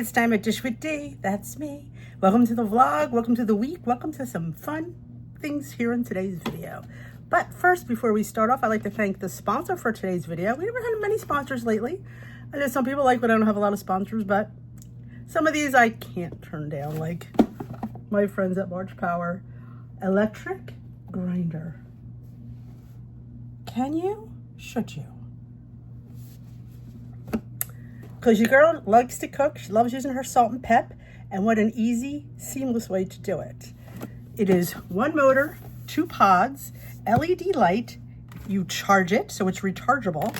it's time at Dish with D. That's me. Welcome to the vlog. Welcome to the week. Welcome to some fun things here in today's video. But first, before we start off, I'd like to thank the sponsor for today's video. We haven't had many sponsors lately. I know some people like when I don't have a lot of sponsors, but some of these I can't turn down, like my friends at Marchpower. Electric grinder. Can you? Should you? Because your girl likes to cook. She loves using her salt and pep. And what an easy, seamless way to do it. It is one motor, 2 pods, LED light. You charge it, so it's rechargeable.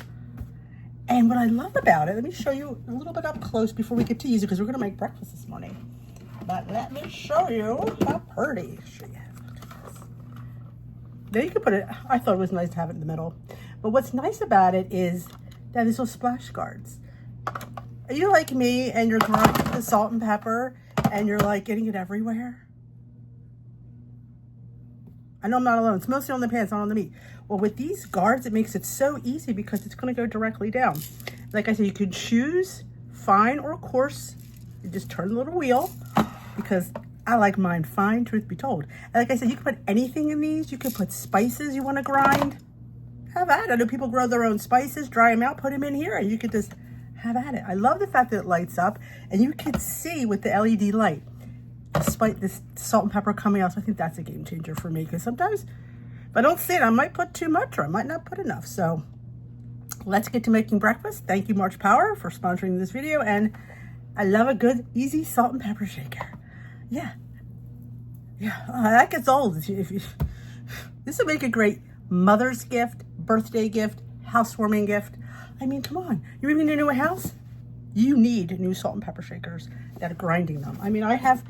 And what I love about it, let me show you a little bit up close before we get to use it, because we're going to make breakfast this morning. But let me show you how pretty she is. There you can put it. I thought it was nice to have it in the middle. But what's nice about it is that these little splash guards. Are you like me and you're grinding the salt and pepper and you're like getting it everywhere? I know I'm not alone. It's mostly on the pants, not on the meat. Well, with these guards, it makes it so easy because it's going to go directly down. Like I said, you can choose fine or coarse. You just turn the little wheel because I like mine fine, truth be told. And like I said, you can put anything in these. You can put spices you want to grind. Have at it. I know people grow their own spices, dry them out, put them in here, and you could just have at it. I love the fact that it lights up and you can see with the LED light, despite this salt and pepper coming out. So I think that's a game changer for me, because sometimes if I don't see it, I might put too much or I might not put enough. So let's get to making breakfast. Thank you, Marchpower, for sponsoring this video. And I love a good, easy salt and pepper shaker. Yeah. That gets old. This would make a great mother's gift, birthday gift, housewarming gift. I mean, come on. You're moving into a new house? You need new salt and pepper shakers that are grinding them. I mean, I have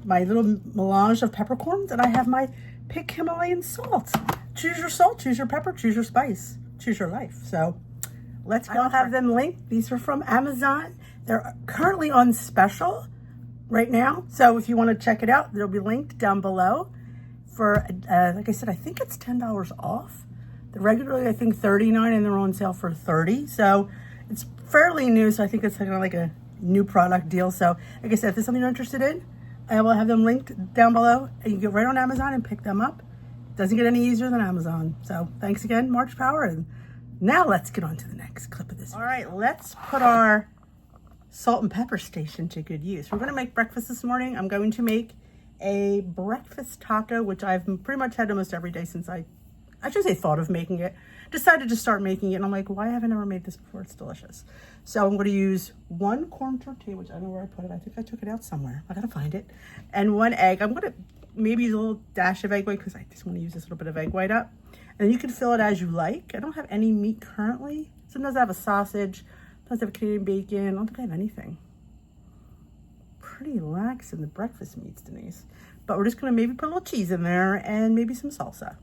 my little melange of peppercorns and I have my pick Himalayan salt. Choose your salt, choose your pepper, choose your spice, choose your life. So let's go. I'll have them linked. These are from Amazon. They're currently on special right now. So if you want to check it out, they'll be linked down below for, like I said, I think it's $10 off. They're regularly, I think, $39 and they're on sale for $30. So it's fairly new. So I think it's kind of like a new product deal. So like I said, if there's something you're interested in, I will have them linked down below and you can get right on Amazon and pick them up. Doesn't get any easier than Amazon. So thanks again, Marchpower. And now let's get on to the next clip of this. All right, let's put our salt and pepper station to good use. We're going to make breakfast this morning. I'm going to make a breakfast taco, which I've pretty much had almost every day since I should say thought of making it. Decided to start making it, and I'm like, why haven't I ever made this before? It's delicious. So I'm going to use 1 corn tortilla, which I don't know where I put it. I think I took it out somewhere. I got to find it. And 1 egg. I'm going to maybe use a little dash of egg white because I just want to use this little bit of egg white up. And you can fill it as you like. I don't have any meat currently. Sometimes I have a sausage. Sometimes I have Canadian bacon. I don't think I have anything. Pretty lax in the breakfast meats, Denise. But we're just going to maybe put a little cheese in there and maybe some salsa.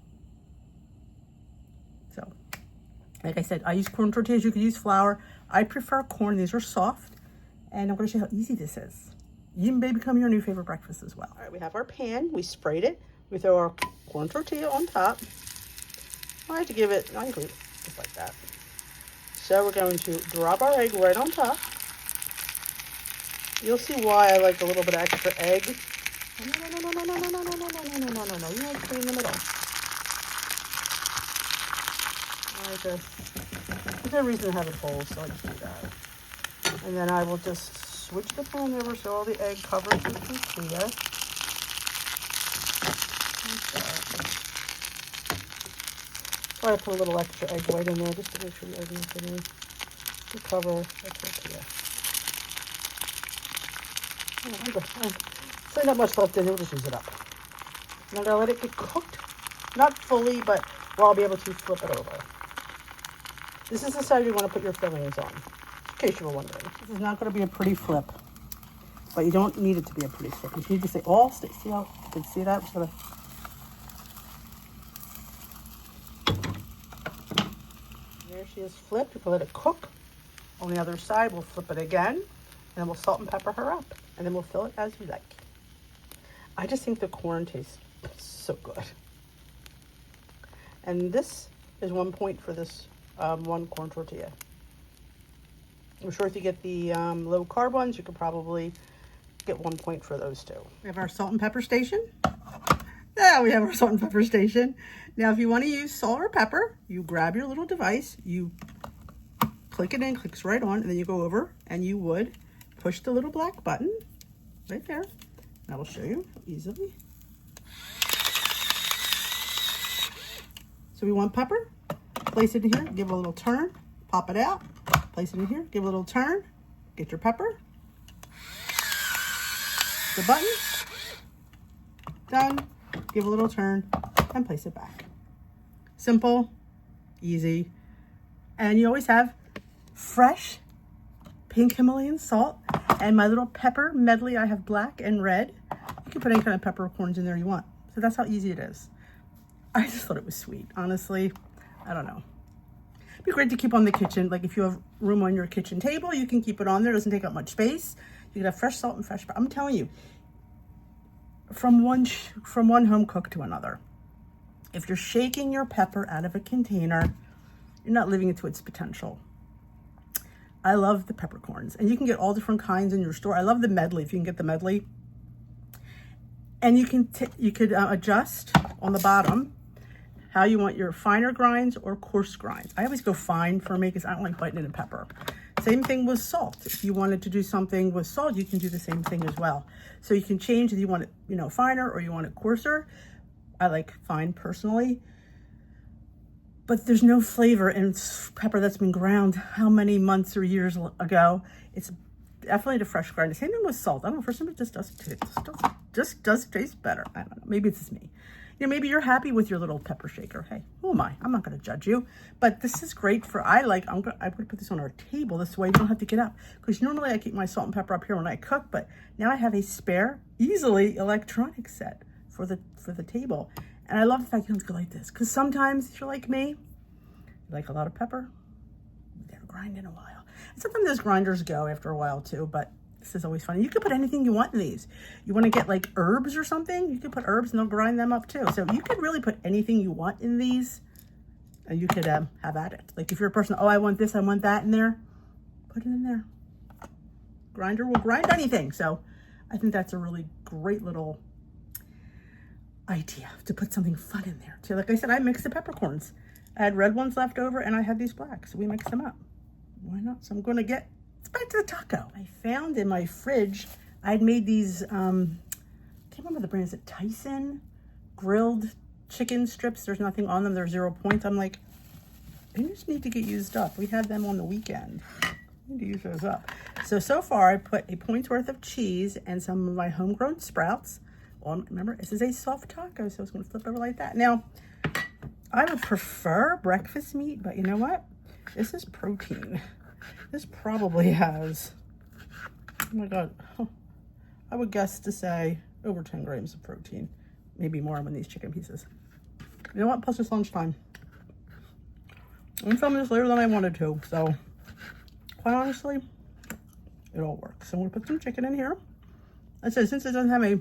So, like I said, I use corn tortillas. You could use flour. I prefer corn. These are soft. And I'm going to show you how easy this is. You may become your new favorite breakfast as well. All right, we have our pan. We sprayed it. We throw our corn tortilla on top. I like to give it, I think just like that. So we're going to drop our egg right on top. You'll see why I like a little bit of extra egg. No. You want to put it in the middle. Like this. There's no reason to have it full, so I just do that. And then I will just switch the pan over so all the egg covers the tortilla. Like that. So I put a little extra egg white in there just to make sure the egg is in to cover the tortilla. So not much left in it, we'll just use it up. And I'm going to let it get cooked. Not fully, but where I'll be able to flip it over. This is the side you want to put your fillings on, in case you were wondering. This is not going to be a pretty flip, but you don't need it to be a pretty flip. You need to say all stay. See how you can see that? Sort of. There she is flipped. You can let it cook. On the other side, we'll flip it again, and then we'll salt and pepper her up, and then we'll fill it as you like. I just think the corn tastes so good. And this is 1 point for this 1 corn tortilla. I'm sure if you get the low carb ones, you could probably get 1 point for those too. We have our salt and pepper station. Yeah, we have our salt and pepper station. Now, if you want to use salt or pepper, you grab your little device, you click it in, clicks right on, and then you go over and you would push the little black button right there. And I will show you easily. So we want pepper, place it in here, give it a little turn, pop it out, place it in here, give it a little turn, get your pepper, the button, done, give a little turn, and place it back. Simple, easy, and you always have fresh pink Himalayan salt and my little pepper medley. I have black and red. You can put any kind of peppercorns in there you want. So that's how easy it is. I just thought it was sweet. Honestly, I don't know. It'd be great to keep on the kitchen. Like if you have room on your kitchen table, you can keep it on there. It doesn't take up much space. You can have fresh salt and fresh pepper. I'm telling you, from one home cook to another, if you're shaking your pepper out of a container, you're not living it to its potential. I love the peppercorns, and you can get all different kinds in your store. I love the medley, if you can get the medley. And you could adjust on the bottom how you want your finer grinds or coarse grinds. I always go fine for me because I don't like biting into pepper. Same thing with salt. If you wanted to do something with salt, you can do the same thing as well. So you can change if you want it, finer or you want it coarser. I like fine personally. But there's no flavor in pepper that's been ground how many months or years ago. It's definitely the fresh grind. Same thing with salt. I don't know, for some it just does taste better. I don't know. Maybe it's just me. Maybe you're happy with your little pepper shaker. Hey, who am I? I'm not going to judge you. But this is great for, I would put this on our table. This way you don't have to get up. Because normally I keep my salt and pepper up here when I cook. But now I have a spare, easily electronic set for the table. And I love the fact you don't have to go like this. Because sometimes, if you're like me, you like a lot of pepper, you never grind in a while. And sometimes those grinders go after a while too, but this is always fun. You can put anything you want in these. You want to get like herbs or something, you can put herbs and they'll grind them up too. So you could really put anything you want in these and you could have at it. Like if you're a person, oh, I want this, I want that in there, put it in there. Grinder will grind anything. So I think that's a really great little idea to put something fun in there too. Like I said, I mixed the peppercorns. I had red ones left over and I had these black, so we mixed them up. Why not? So I'm going to get back to the taco. I found in my fridge, I'd made these, I can't remember the brand, is it Tyson? Grilled chicken strips. There's nothing on them. They're 0 points. I'm like, they just need to get used up. We had them on the weekend. I need to use those up. So far I put a point's worth of cheese and some of my homegrown sprouts on. Remember, this is a soft taco, so it's going to flip over like that. Now, I would prefer breakfast meat, but you know what? This is protein. This probably has, oh my God, I would guess to say over 10 grams of protein, maybe more on these chicken pieces. You know what? Plus it's lunchtime. I'm filming this later than I wanted to, so quite honestly, it all works. So I'm gonna put some chicken in here. I said, since it doesn't have a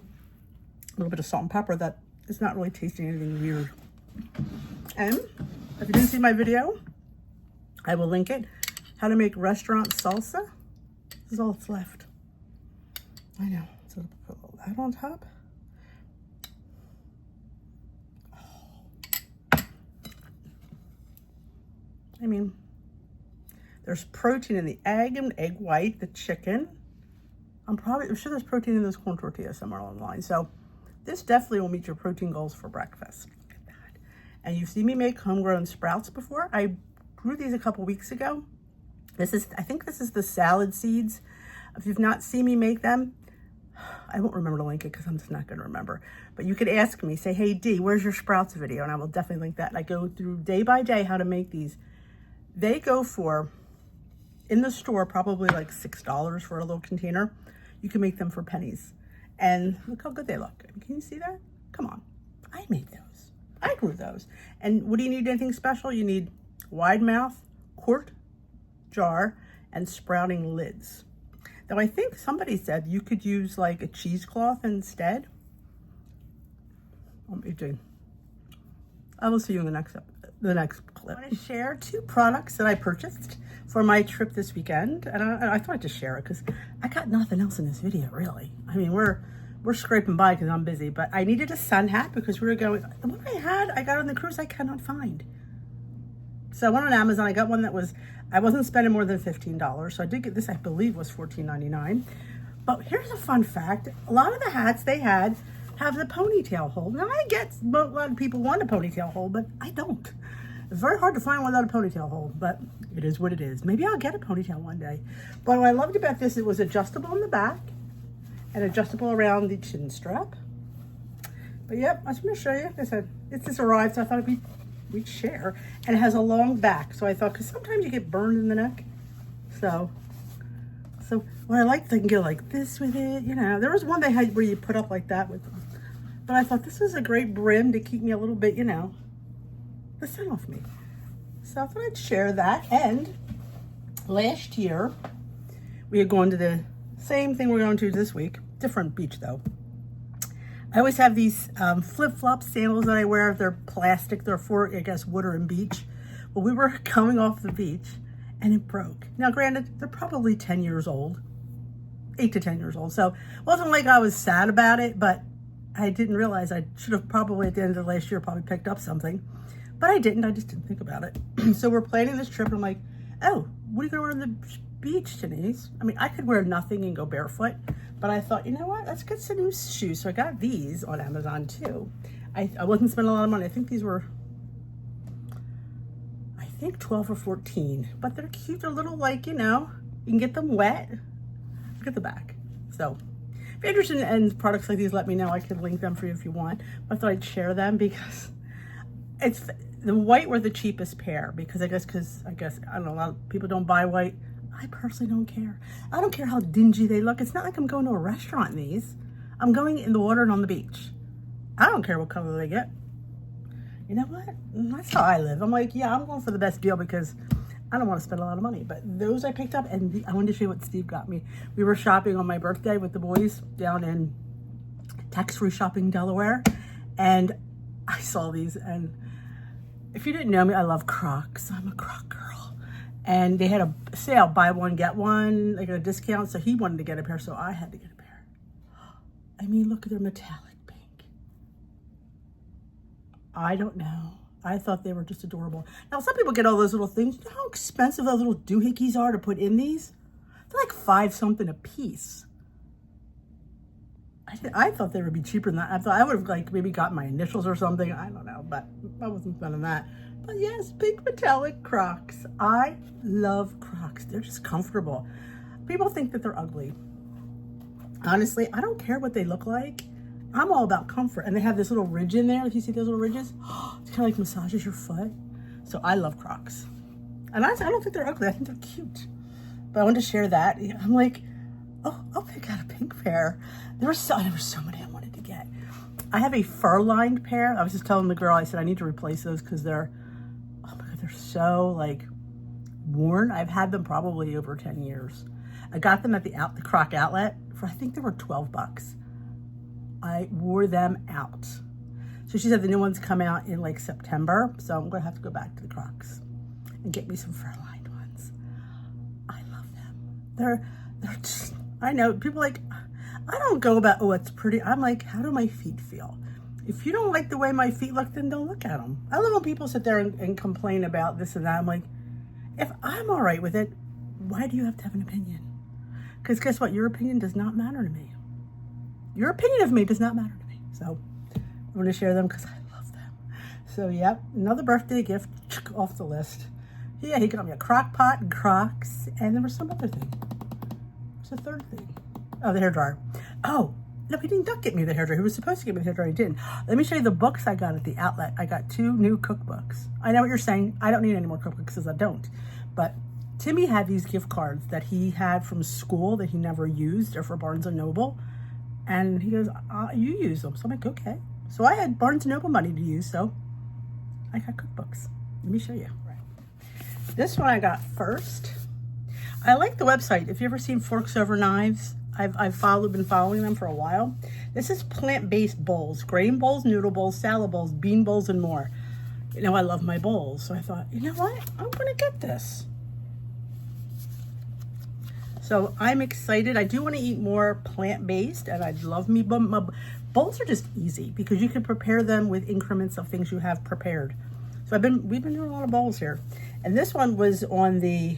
little bit of salt and pepper, that it's not really tasting anything weird. And if you didn't see my video, I will link it. How to make restaurant salsa. This is all that's left. I know. So I'll put a little that on top. Oh. I mean, there's protein in the egg and egg white, the chicken. I'm sure there's protein in those corn tortillas somewhere along the line. So this definitely will meet your protein goals for breakfast. Look at that. And you've seen me make homegrown sprouts before. I grew these a couple weeks ago. I think this is the salad seeds. If you've not seen me make them, I won't remember to link it because I'm just not going to remember. But you could ask me, say, hey, Dee, where's your sprouts video? And I will definitely link that. And I go through day by day how to make these. They go for, in the store, probably like $6 for a little container. You can make them for pennies. And look how good they look. Can you see that? Come on. I made those. I grew those. And what do you need? Anything special? You need wide mouth, quart, jar, and sprouting lids. Now I think somebody said you could use like a cheesecloth instead. I will see you in the next the next clip. I want to share 2 products that I purchased for my trip this weekend. And I thought I'd just share it because I got nothing else in this video, really. I mean, we're scraping by because I'm busy, but I needed a sun hat because we were going, what I got on the cruise, I cannot find. So I went on Amazon, I got one that was, I wasn't spending more than $15. So I did get this, I believe was $14.99. But here's a fun fact. A lot of the hats they had have the ponytail hold. Now I get a lot of people want a ponytail hold, but I don't. It's very hard to find one without a ponytail hold, but it is what it is. Maybe I'll get a ponytail one day. But what I loved about this, it was adjustable in the back and adjustable around the chin strap. But yep, I was going to show you. Like I said, it just arrived, so I thought we'd share. And it has a long back, so I thought, because sometimes you get burned in the neck. So what I liked, they can go like this with it, you know. There was one they had where you put up like that with them. But I thought this was a great brim to keep me a little bit, you know, the sun off me. So I thought I'd share that. And last year, we had gone to the same thing we're going to this week. Different beach, though. I always have these flip-flop sandals that I wear. They're plastic. They're for, I guess, water and beach. Well, we were coming off the beach, and it broke. Now, granted, they're probably 10 years old. 8 to 10 years old. So it wasn't like I was sad about it, but I didn't realize I should have probably at the end of last year probably picked up something. But I didn't. I just didn't think about it. So we're planning this trip, and I'm like, oh, what are you going to wear on the beach, Denise? I mean, I could wear nothing and go barefoot. But I thought, you know what? Let's get some new shoes. So I got these on Amazon, too. I wasn't spending a lot of money. I think these were, 12 or 14. But they're cute. They're little, like, you know, you can get them wet. Look at the back. So if you're interested in products like these, let me know. I could link them for you if you want. But I thought I'd share them because it's the white were the cheapest pair. Because I guess, I don't know, a lot of people don't buy white. I personally don't care. I don't care how dingy they look. It's not like I'm going to a restaurant in these. I'm going in the water and on the beach. I don't care what color they get. You know what? That's how I live. I'm like, yeah, I'm going for the best deal because I don't want to spend a lot of money. But those I picked up, and I wanted to show you what Steve got me. We were shopping on my birthday with the boys down in tax-free shopping, Delaware. And I saw these. And if you didn't know me, I love Crocs. I'm a Croc girl. And they had a sale, buy one, get one, like a discount. So he wanted to get a pair, so I had to get a pair. I mean, look at their metallic pink. I don't know. I thought they were just adorable. Now, some people get all those little things. You know how expensive those little doohickeys are to put in these? They're like $5-something a piece. I thought they would be cheaper than that. I thought I would have like maybe got my initials or something. I don't know, but I wasn't spending that. But yes, pink metallic Crocs. I love Crocs. They're just comfortable. People think that they're ugly. Honestly, I don't care what they look like. I'm all about comfort. And they have this little ridge in there. If you see those little ridges, it's kind of like massages your foot. So I love Crocs. And honestly, I don't think they're ugly. I think they're cute. But I wanted to share that. I'm like, oh, I got a pink pair. There were so many I wanted to get. I have a fur-lined pair. I was just telling the girl, I said, I need to replace those because they're, oh my God, they're so like worn. I've had them probably over 10 years. I got them at the Croc outlet for, I think they were 12 bucks. I wore them out. So she said the new ones come out in like September. So I'm going to have to go back to the Crocs and get me some fur-lined ones. I love them. They're just, I know people like, I don't go about, oh, it's pretty. I'm like, how do my feet feel? If you don't like the way my feet look, then don't look at them. I love when people sit there and complain about this and that. I'm like, if I'm all right with it, why do you have to have an opinion? Because guess what? Your opinion does not matter to me. Your opinion of me does not matter to me. So I'm going to share them because I love them. So, yep, another birthday gift off the list. Yeah, he got me a crock pot and Crocs. And there was some other thing. There's a third thing. Oh, the hairdryer. Oh, no, he didn't get me the hairdryer. He was supposed to get me the hairdryer. He didn't. Let me show you the books I got at the outlet. I got 2 new cookbooks. I know what you're saying. I don't need any more cookbooks because I don't. But Timmy had these gift cards that he had from school that he never used. They're for Barnes & Noble. And he goes, you use them. So I'm like, okay. So I had Barnes & Noble money to use, so I got cookbooks. Let me show you. Right. This one I got first. I like the website. If you ever seen Forks Over Knives, I've been following them for a while. This is plant-based bowls, grain bowls, noodle bowls, salad bowls, bean bowls, and more. You know, I love my bowls. So I thought, you know what? I'm going to get this. So I'm excited. I do want to eat more plant-based, and I'd love me. Bowls are just easy because you can prepare them with increments of things you have prepared. So we've been doing a lot of bowls here. And this one was on the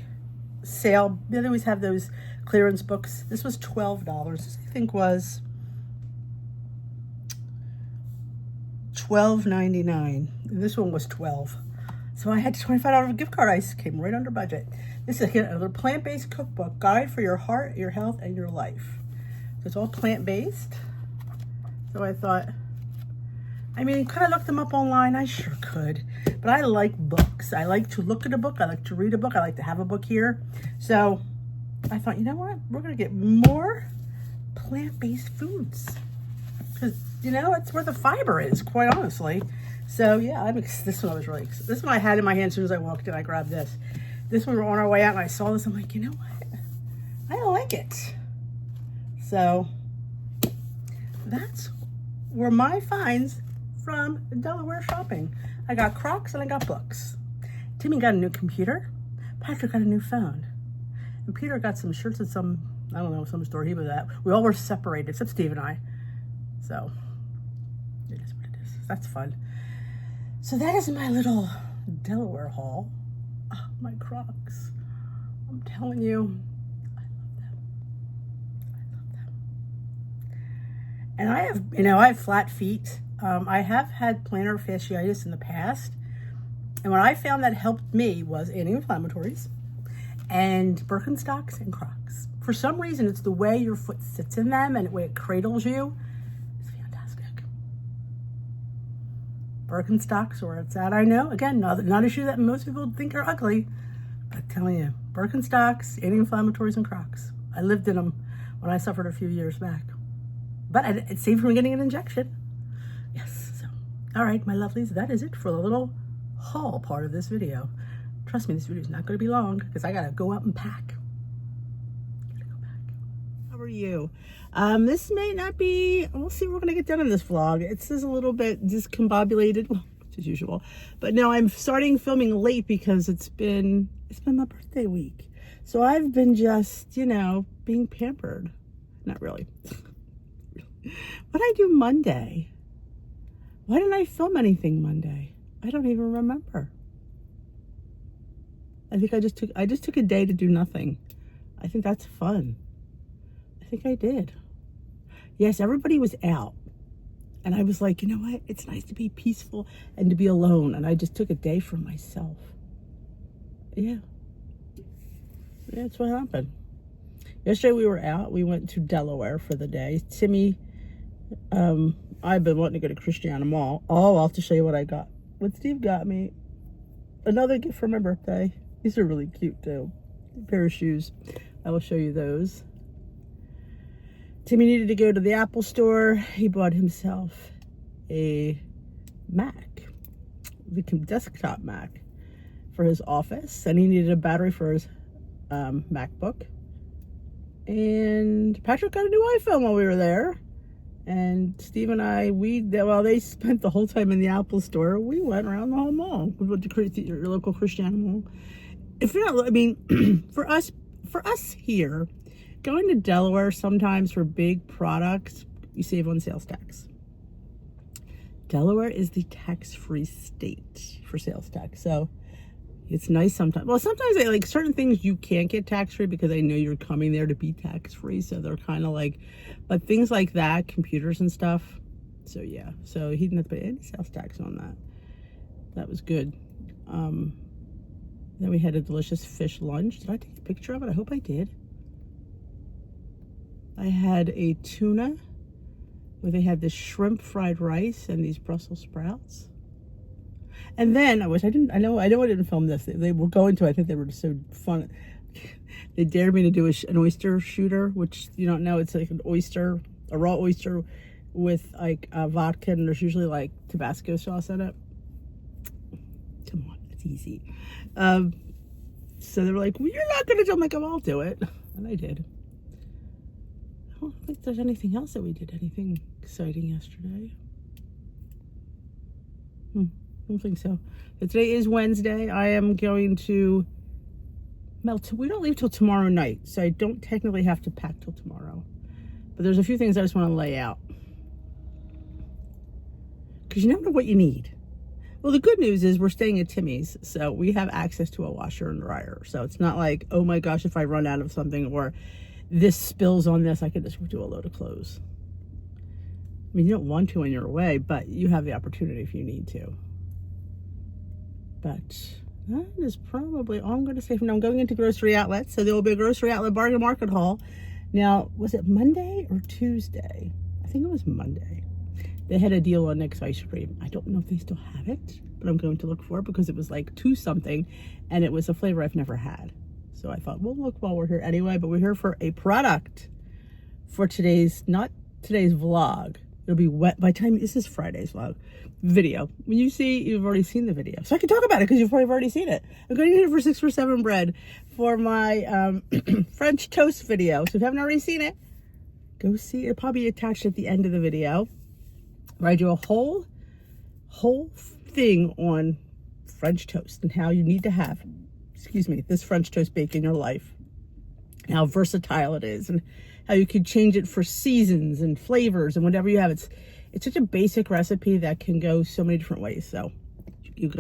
sale. They always have those clearance books. This was $12. This I think was $12.99. This one was $12. So I had $25 gift card. I came right under budget. This is again another plant-based cookbook guide for your heart, your health, and your life. So it's all plant-based. So I thought, I mean, could I look them up online? I sure could. But I like books. I like to look at a book. I like to read a book. I like to have a book here. So I thought, you know what? We're going to get more plant-based foods. Because, you know, it's where the fiber is, quite honestly. So, yeah, this one I was really excited. This one I had in my hand as soon as I walked in. I grabbed this. This one we were on our way out, and I saw this. I'm like, you know what? I like it. So that's were my finds from Delaware shopping. I got Crocs and I got books. Timmy got a new computer. Patrick got a new phone. And Peter got some shirts at some, I don't know, some store he was at. We all were separated, except Steve and I. So, it is what it is. That's fun. So that is my little Delaware haul. Oh, my Crocs. I'm telling you, I love them. I love them. And I have flat feet. I have had plantar fasciitis in the past. And what I found that helped me was anti-inflammatories and Birkenstocks and Crocs. For some reason, it's the way your foot sits in them and the way it cradles you. It's fantastic. Birkenstocks, where it's at, I know. Again, not a shoe that most people think are ugly. But I'm telling you, Birkenstocks, anti-inflammatories, and Crocs. I lived in them when I suffered a few years back. But it saved me from getting an injection. Yes. So, all right, my lovelies, that is it for the little haul part of this video. Trust me, this video is not going to be long because I got to go out and pack. How are you? This may not be, we'll see what we're going to get done in this vlog. It's just a little bit discombobulated, well, as usual. But no, I'm starting filming late because it's been my birthday week. So I've been just, you know, being pampered. Not really. What did I do Monday? Why didn't I film anything Monday? I don't even remember. I think I just took a day to do nothing. I think that's fun. I think I did. Yes, everybody was out. And I was like, you know what? It's nice to be peaceful and to be alone. And I just took a day for myself. Yeah. Yeah, that's what happened. Yesterday we were out. We went to Delaware for the day. Timmy, I've been wanting to go to Christiana Mall. Oh, I'll have to show you what I got. What Steve got me. Another gift for my birthday. These are really cute too. A pair of shoes. I will show you those. Timmy needed to go to the Apple store. He bought himself a Mac, the desktop Mac for his office, and he needed a battery for his MacBook. And Patrick got a new iPhone while we were there. And Steve and I, while they spent the whole time in the Apple store, we went around the whole mall. We went to your local Christiana Mall. If you're not, I mean, for us here, going to Delaware sometimes for big products, you save on sales tax. Delaware is the tax-free state for sales tax. So it's nice sometimes. Well, sometimes they like certain things you can't get tax-free because they know you're coming there to be tax-free. So they're kind of like, but things like that, computers and stuff. So yeah, so he didn't have to pay any sales tax on that. That was good. Then we had a delicious fish lunch. Did I take a picture of it? I hope I did. I had a tuna where they had this shrimp fried rice and these Brussels sprouts. And then I know I didn't film this. They were going to, I think they were so fun. They dared me to do an oyster shooter, which you don't know, it's like an oyster, a raw oyster with like vodka, and there's usually like Tabasco sauce in it. Come on, it's easy. So they were like, well, you're not going to do it. I'm like, oh, I'll do it. And I did. I don't think there's anything else that we did, anything exciting yesterday. I don't think so. But today is Wednesday. I am going to melt. We don't leave till tomorrow night, so I don't technically have to pack till tomorrow. But there's a few things I just want to lay out. Because you never know what you need. Well, the good news is we're staying at Timmy's, so we have access to a washer and dryer. So it's not like, oh my gosh, if I run out of something or this spills on this, I can just do a load of clothes. I mean, you don't want to when you're away, but you have the opportunity if you need to. But that is probably all I'm going to say for now. I'm going into grocery outlets, so there will be a grocery outlet bargain market haul. Now, was it Monday or Tuesday? I think it was Monday. They had a deal on Nick's ice cream. I don't know if they still have it, but I'm going to look for it because it was like 2 something, and it was a flavor I've never had. So I thought, well, look while we're here anyway, but we're here for a product for today's, not today's vlog. It'll be wet by the time, this is Friday's vlog video. When you see, you've already seen the video. So I can talk about it because you've probably already seen it. I'm going to use it for 6 for 7 bread for my French toast video. So if you haven't already seen it, go see it. It'll probably be attached at the end of the video, where I do a whole thing on French toast and how you need to have, this French toast bake in your life. And how versatile it is and how you can change it for seasons and flavors and whatever you have. It's such a basic recipe that can go so many different ways. So you've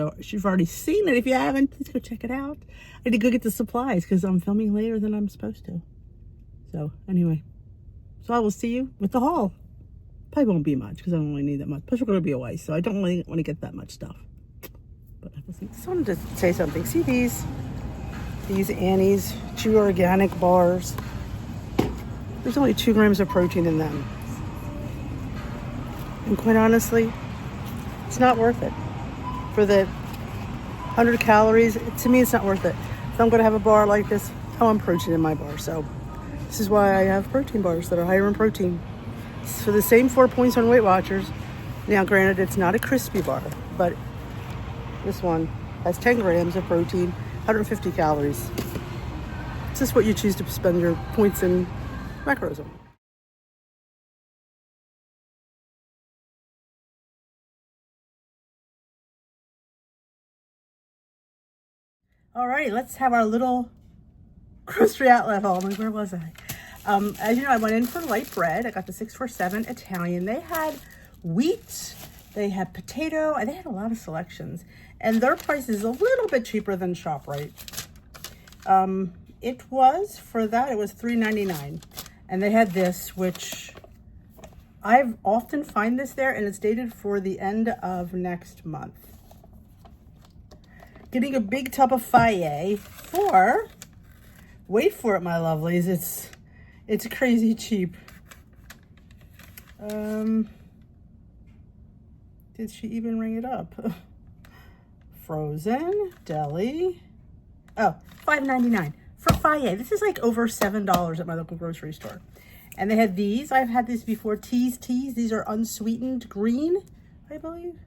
already seen it. If you haven't, please go check it out. I need to go get the supplies because I'm filming later than I'm supposed to. So anyway, so I will see you with the haul. Probably won't be much because I don't really need that much. Plus we're going to be away, so I don't really want to get that much stuff. But I just wanted to say something. See these Annie's True Organic bars. There's only 2 grams of protein in them. And quite honestly, it's not worth it. For the 100 calories, to me it's not worth it. If I'm going to have a bar like this, I want protein in my bar. So this is why I have protein bars that are higher in protein. It's for the same 4 points on Weight Watchers. Now granted, it's not a crispy bar, but this one has 10 grams of protein, 150 calories. It's just what you choose to spend your points and macros on. All right, let's have our little grocery outlet haul. Where was I? As you know, I went in for light bread. I got the 6 for 7 Italian. They had wheat, they had potato, and they had a lot of selections. And their price is a little bit cheaper than ShopRite. It was, for that, it was $3.99. And they had this, which I often find this there, and it's dated for the end of next month. Getting a big tub of Faye for, wait for it, my lovelies, it's crazy cheap. Did she even ring it up? Frozen, deli. Oh, $5.99 for Faye. This is like over $7 at my local grocery store. And they had these. I've had these before. Teas. These are unsweetened green, I believe.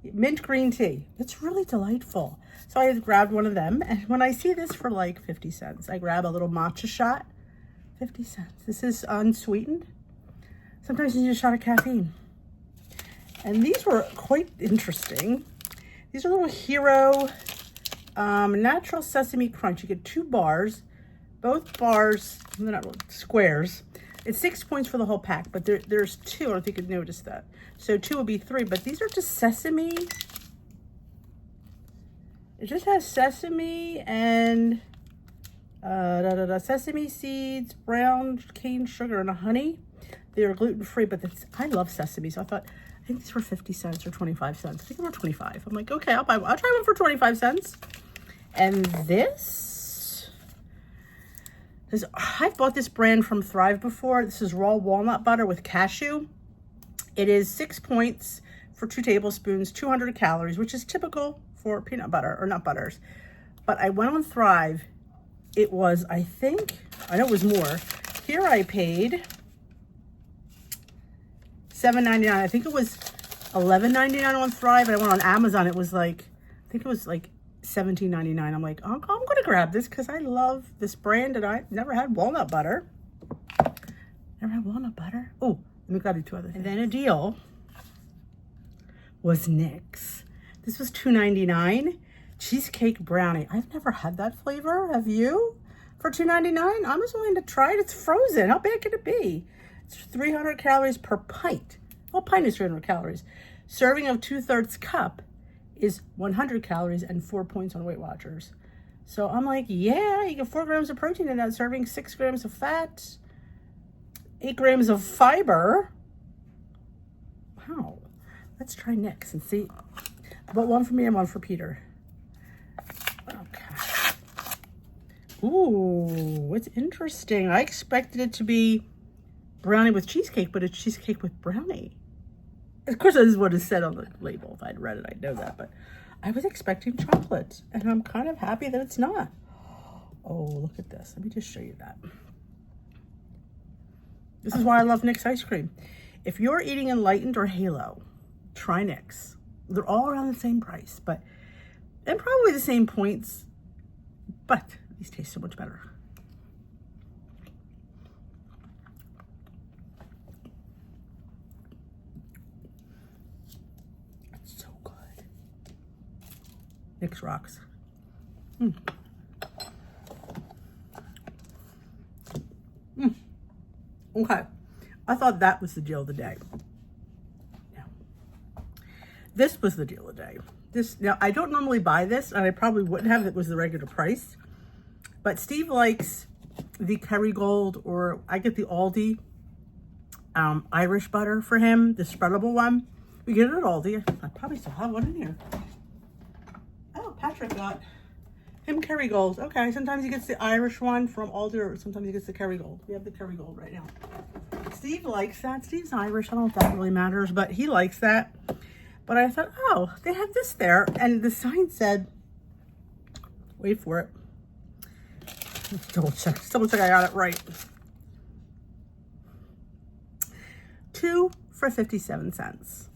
Mint green tea. It's really delightful. So I grabbed one of them. And when I see this for like 50 cents, I grab a little matcha shot. 50 cents. This is unsweetened. Sometimes you need a shot of caffeine. And these were quite interesting. These are little Hero natural sesame crunch. You get 2 bars. Both bars, they're not really squares. It's 6 points for the whole pack, but there's 2. I don't think you could notice that. So 2 would be 3, but these are just sesame. It just has sesame and sesame seeds, brown cane sugar, and a honey. They are gluten-free, but I love sesame, so I thought, I think these were 50 cents or 25 cents. I think they were 25. I'm like, okay, I'll try one for 25 cents. And this, I've bought this brand from Thrive before. This is raw walnut butter with cashew. It is 6 points for 2 tablespoons, 200 calories, which is typical for peanut butter or nut butters. But I went on Thrive. It was, I know it was more. Here I paid $7.99. I think it was $11.99 on Thrive. And I went on Amazon. It was like, I think it was like $17.99. I'm like, I'm going to grab this because I love this brand and I've never had walnut butter. Never had walnut butter. Oh, and we got to do 2 other things. And then a deal was Nick's. This was $2.99. Cheesecake brownie. I've never had that flavor. Have you? For $2.99? I'm just willing to try it. It's frozen. How bad could it be? It's 300 calories per pint. Well, a pint is 300 calories. Serving of 2/3 cup is 100 calories and 4 points on Weight Watchers. So I'm like, yeah, you get 4 grams of protein in that serving, 6 grams of fat, 8 grams of fiber. Wow. Let's try next and see. But one for me and one for Peter. Okay. Ooh, it's interesting. I expected it to be brownie with cheesecake, but it's cheesecake with brownie. Of course, this is what is said on the label. If I'd read it, I'd know that. But I was expecting chocolate, and I'm kind of happy that it's not. Oh, look at this. Let me just show you that. This is why I love NYX ice cream. If you're eating Enlightened or Halo, try NYX. They're all around the same price, and probably the same points, but these taste so much better. It's so good. NYX rocks. Okay, I thought that was the deal of the day. This was the deal of the day. Now, I don't normally buy this, and I probably wouldn't have if it was the regular price. But Steve likes the Kerrygold, or I get the Aldi Irish butter for him, the spreadable one. We get it at Aldi. I probably still have one in here. Oh, Patrick got him Kerrygold. Okay, sometimes he gets the Irish one from Aldi, or sometimes he gets the Kerrygold. We have the Kerrygold right now. Steve likes that. Steve's Irish. I don't know if that really matters, but he likes that. But I thought, oh, they have this there. And the sign said, wait for it. Double check I got it right. 2 for 57 cents.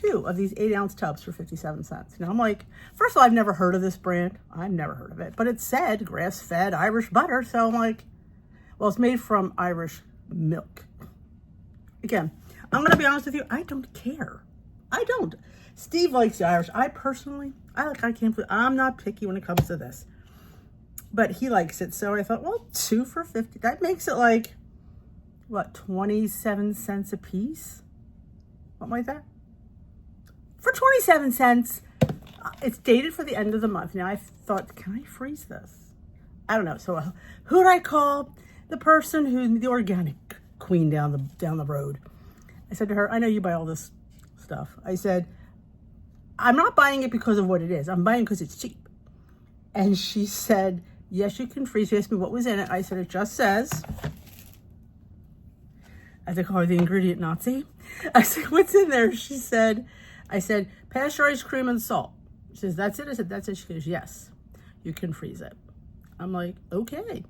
2 of these 8-ounce tubs for 57 cents. Now I'm like, first of all, I've never heard of this brand. I've never heard of it. But it said grass-fed Irish butter. So I'm like, well, it's made from Irish milk. Again, I'm going to be honest with you. I don't care. I don't. Steve likes the Irish. I personally, I'm not picky when it comes to this. But he likes it. So I thought, well, 2 for 50. That makes it like, what, 27 cents a piece? Something like that. For 27 cents, it's dated for the end of the month. Now I thought, can I freeze this? I don't know. So who did I call? The person who's the organic queen down the road. I said to her, I know you buy all this stuff. I said, I'm not buying it because of what it is. I'm buying it because it's cheap. And she said, yes, you can freeze. She asked me what was in it. I said, it just says, I had to call her the ingredient Nazi. I said, what's in there? She said, I said, pasteurized cream and salt. She says, that's it? I said, that's it. She goes, yes, you can freeze it. I'm like, okay,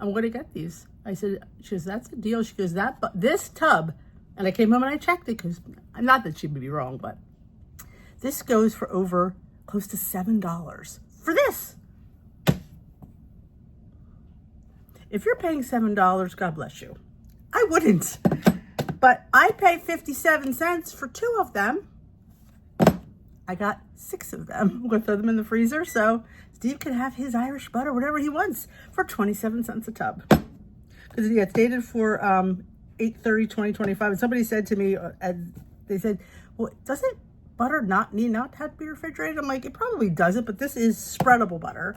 I'm going to get these. I said, she goes, that's a deal. She goes, this tub, and I came home and I checked it because, not that she would be wrong, but this goes for over close to $7 for this. If you're paying $7, God bless you. I wouldn't, but I paid 57 cents for 2 of them. I got 6 of them. I'm going to throw them in the freezer so Steve can have his Irish butter, whatever he wants, for 27 cents a tub. Because yeah, it's dated for 8/30/2025. And somebody said to me, they said, well, doesn't butter not have to be refrigerated? I'm like, it probably doesn't, but this is spreadable butter.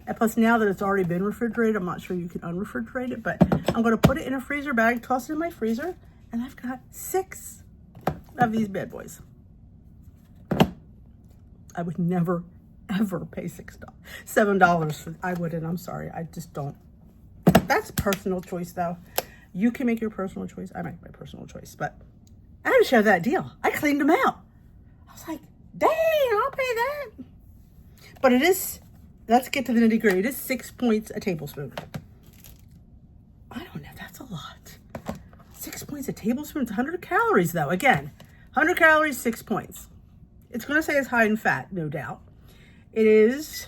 And plus, now that it's already been refrigerated, I'm not sure you can unrefrigerate it, but I'm going to put it in a freezer bag, toss it in my freezer, and I've got 6 of these bad boys. I would never, ever pay $7 for, I wouldn't, I'm sorry. I just don't. That's personal choice, though. You can make your personal choice. I make my personal choice, but I had to share that deal. I cleaned them out. I was like, dang, I'll pay that. But it is, let's get to the nitty gritty. It is 6 points a tablespoon. I don't know, that's a lot. 6 points a tablespoon. It's 100 calories, though. Again, 100 calories, 6 points. It's going to say it's high in fat, no doubt. It is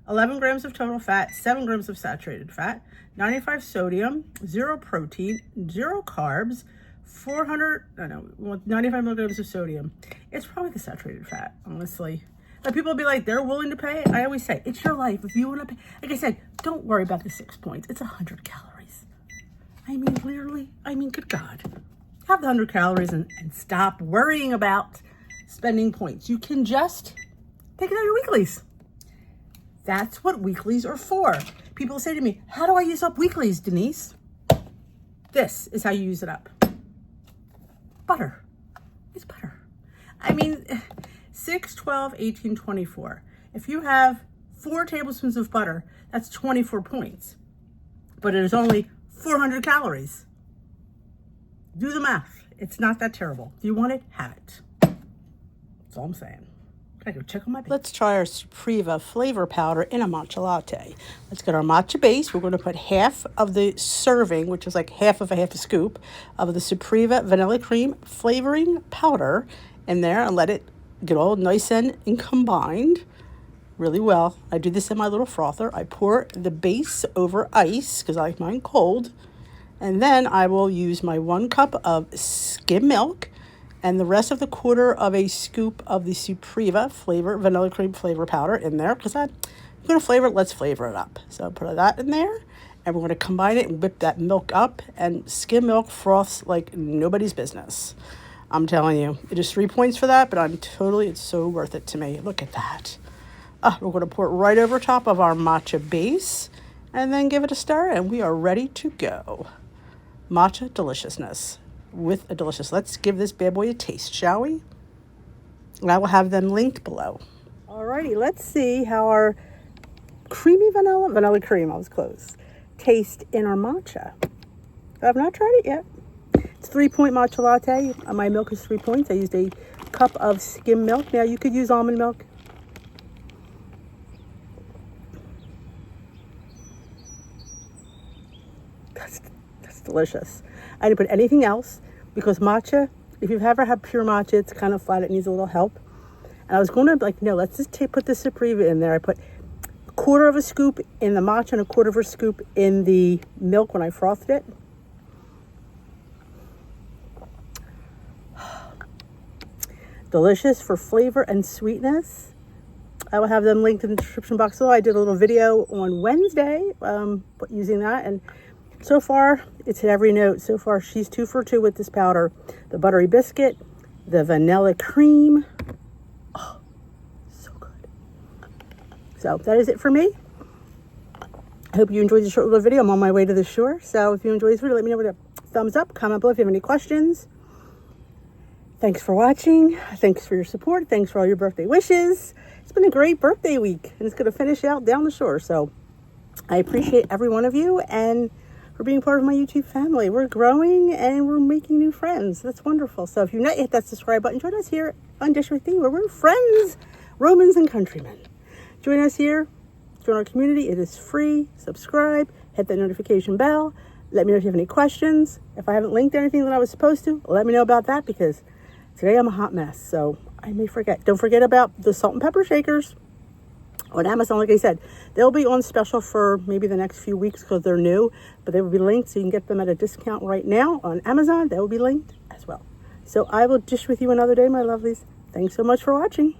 11 grams of total fat, 7 grams of saturated fat, 95 sodium, 0 protein, 0 carbs, 400, I don't know, 95 milligrams of sodium. It's probably the saturated fat, honestly. But people will be like, they're willing to pay. I always say, it's your life. If you want to pay, like I said, don't worry about the 6 points. It's 100 calories. I mean, literally, I mean, good God. Have the 100 calories and stop worrying about spending points. You can just take it out of your weeklies. That's what weeklies are for. People say to me, how do I use up weeklies, Denise? This is how you use it up. Butter. It's butter. I mean, 6, 12, 18, 24. If you have 4 tablespoons of butter, that's 24 points. But it is only 400 calories. Do the math. It's not that terrible. Do you want it? Have it. That's all I'm saying. I go check on my base. Let's try our Supreva flavor powder in a matcha latte. Let's get our matcha base. We're going to put half of the serving, which is like half a scoop, of the Supreva vanilla cream flavoring powder in there and let it get all nice and combined really well. I do this in my little frother. I pour the base over ice because I like mine cold. And then I will use my 1 cup of skim milk and the rest of the 1/4 of a scoop of the Supreva vanilla cream flavor powder in there because I'm going to flavor it. Let's flavor it up. So I put that in there and we're going to combine it and whip that milk up, and skim milk froths like nobody's business. I'm telling you, it is 3 points for that, but it's so worth it to me. Look at that. We're going to pour it right over top of our matcha base and then give it a stir, and we are ready to go. Matcha deliciousness with a delicious. Let's give this bad boy a taste, shall we? And I will have them linked below. Alrighty, let's see how our creamy vanilla cream, I was close, taste in our matcha. I have not tried it yet. It's 3-point matcha latte. My milk is 3 points. I used a cup of skim milk. Now you could use almond milk. That's delicious. I didn't put anything else because matcha, if you've ever had pure matcha, it's kind of flat. It needs a little help. And I was going to no, let's just put the Supreva in there. I put 1/4 of a scoop in the matcha and 1/4 of a scoop in the milk when I frothed it. Delicious for flavor and sweetness. I will have them linked in the description box below. I did a little video on Wednesday using that, and so far it's hit every note. So far she's 2 for 2 with this powder. The buttery biscuit, the vanilla cream. Oh, so good. So that is it for me. I hope you enjoyed this short little video. I'm on my way to the shore. So if you enjoyed this video, let me know with a thumbs up, comment below if you have any questions. Thanks for watching. Thanks for your support. Thanks for all your birthday wishes. It's been a great birthday week, and it's going to finish out down the shore. So I appreciate every one of you and for being part of my YouTube family. We're growing and we're making new friends. That's wonderful. So if you've not yet hit that subscribe button, join us here on Dish with Thee, where we're friends, Romans and countrymen. Join us here. Join our community. It is free. Subscribe. Hit that notification bell. Let me know if you have any questions. If I haven't linked anything that I was supposed to, let me know about that because today I'm a hot mess, so I may forget. Don't forget about the salt and pepper shakers on Amazon. Like I said, they'll be on special for maybe the next few weeks because they're new, but they will be linked so you can get them at a discount right now on Amazon. They will be linked as well. So I will dish with you another day, my lovelies. Thanks so much for watching.